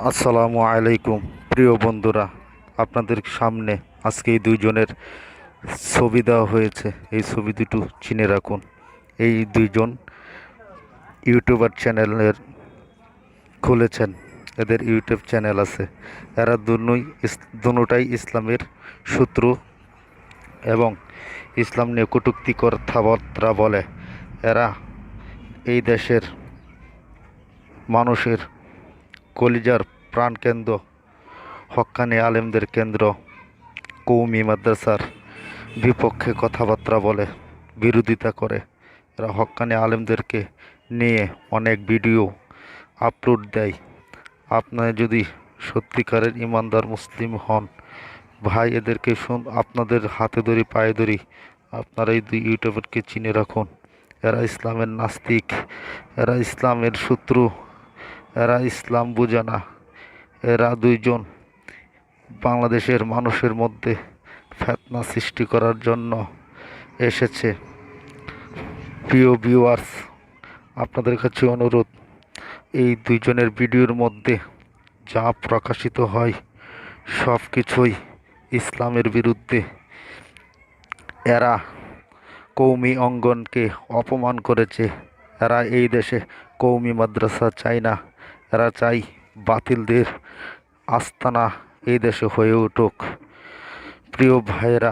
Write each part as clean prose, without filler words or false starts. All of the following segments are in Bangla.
আসসালামু আলাইকুম প্রিয় বন্ধুরা, আপনাদের সামনে আজকে এই দুইজনের ছবি দেওয়া হয়েছে। এই ছবি দুটো চিনে রাখুন। এই দুইজন ইউটিউবার চ্যানেলের খুলেছেন, এদের ইউটিউব চ্যানেল আছে। এরা দুটাই ইসলামের শত্রু এবং ইসলাম নিয়ে কটূক্তি কথাবার্তা বলে। এরা এই দেশের মানুষের কলিজার প্রাণকেন্দ্র, হক্কানি আলেমদের কেন্দ্র, কৌমি মাদ্রাসার বিপক্ষে কথাবার্তা বলে, বিরোধিতা করে। এরা হক্কানি আলেমদেরকে নিয়ে অনেক ভিডিও আপলোড দেয়। আপনারা যদি সত্যিকারের ইমানদার মুসলিম হন ভাই, এদেরকে আপনাদের হাতে ধরি পায়ে ধরি, আপনারা এই দুই ইউটিউবারকে চিনে রাখুন। এরা ইসলামের নাস্তিক, এরা ইসলামের শত্রু, এরা ইসলাম বুঝে না। এরা দুইজন বাংলাদেশের মানুষের মধ্যে ফিতনা সৃষ্টি করার জন্য এসেছে। প্রিয় ভিউয়ার্স, আপনাদের কাছে অনুরোধ, এই দুইজনের ভিডিওর মধ্যে যা প্রকাশিত হয় সব কিছুই ইসলামের বিরুদ্ধে। এরা কৌমি অঙ্গনকে অপমান করেছে। এরা এই দেশে কৌমি মাদ্রাসা চায় না। এরা চাই বাতিলদের আস্তানা এই দেশে হয়ে উঠুক। প্রিয় ভাইয়েরা,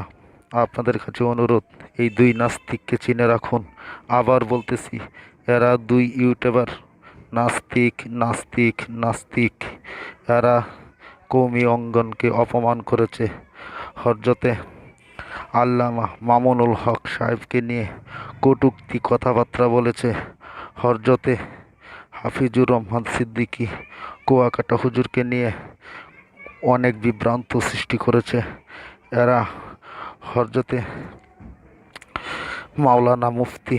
আপনাদের কাছে অনুরোধ, এই দুই নাস্তিককে চিনে রাখুন। আবার বলতেছি, এরা দুই ইউটিউবার নাস্তিক, নাস্তিক, নাস্তিক। এরা কৌমি অঙ্গনকে অপমান করেছে। হযরতে আল্লামা মামুনুল হক সাহেবকে নিয়ে কটূক্তি কথাবার্তা বলেছে। হযরতে হাফিজুর রহমান সিদ্দিকী কুয়াকাটা হুজুরকে নিয়ে অনেক বিভ্রান্ত সৃষ্টি করেছে। এরা হযরতে মাওলানা মুফতি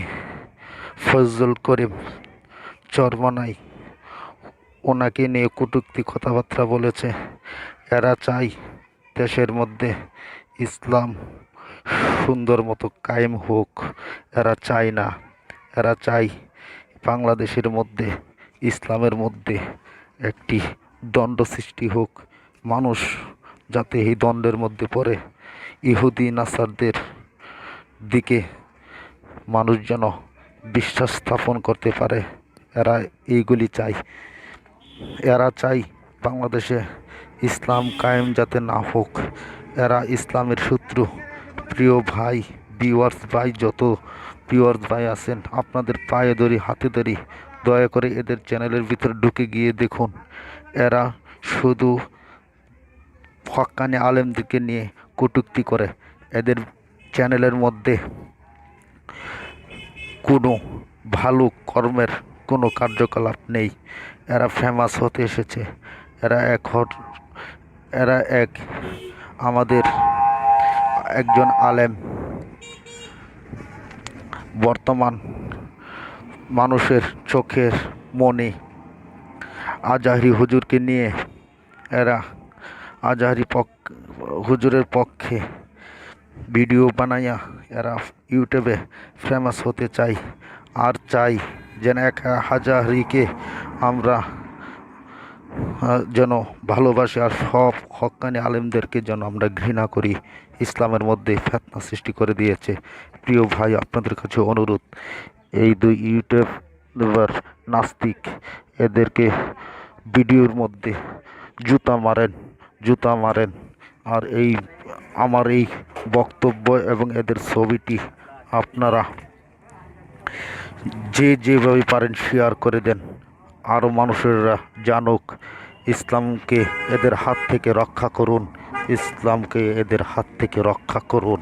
ফজলুল করিম চরমনাই, ওনাকে নিয়ে কটূক্তি কথাবার্তা বলেছে। এরা চাই দেশের মধ্যে ইসলাম সুন্দর মতো কায়েম হোক। এরা চায় না। এরা চাই বাংলাদেশের মধ্যে ইসলামের মধ্যে একটি দ্বন্দ্ব সৃষ্টি হোক, মানুষ যাতে এই দ্বন্দ্বের মধ্যে পড়ে। ইহুদি নাসারদের দিকে মানুষ যেন বিশ্বাস স্থাপন করতে পারে। এরা এইগুলি চাই। এরা চাই বাংলাদেশে ইসলাম কায়েম যাতে না হোক। এরা ইসলামের শত্রু। প্রিয় ভাই, ভিউয়ার্স ভাই, যত ভিউয়ার্স ভাই আছেন, আপনাদের পায়ে ধরি হাতে ধরি, দয়া করে এদের চ্যানেলের ভিতরে ঢুকে গিয়ে দেখুন। এরা শুধু হক্কানি আলেমদেরকে নিয়ে কটূক্তি করে। এদের চ্যানেলের মধ্যে কোনো ভালো কর্মের কোনো কার্যকলাপ নেই। এরা ফেমাস হতে এসেছে। এরা এক আমাদের একজন আলেম, বর্তমান মানুষের চোখের মণি আজহারি হুজুরকে নিয়ে এরা আজহারি হুজুরের পক্ষে ভিডিও বানাইয়া এরা ইউটিউবে ফেমাস হতে চাই। আর চাই যেন এক আজহারিকে আমরা যেন ভালোবাসি, আর সব হক্কানি আলেমদেরকে যেন আমরা ঘৃণা করি। ইসলামের মধ্যে ফিতনা সৃষ্টি করে দিয়েছে। প্রিয় ভাই, আপনাদের কাছে অনুরোধ, এই দুই ইউটিউবার নাস্তিক, এদেরকে ভিডিওর মধ্যে জুতা মারেন, জুতা মারেন। আর আমার এই বক্তব্য এবং এদের ছবিটি আপনারা যেভাবে পারেন শেয়ার করে দেন, আরও মানুষেরা জানুক। ইসলামকে এদের হাত থেকে রক্ষা করুন, ইসলামকে এদের হাত থেকে রক্ষা করুন।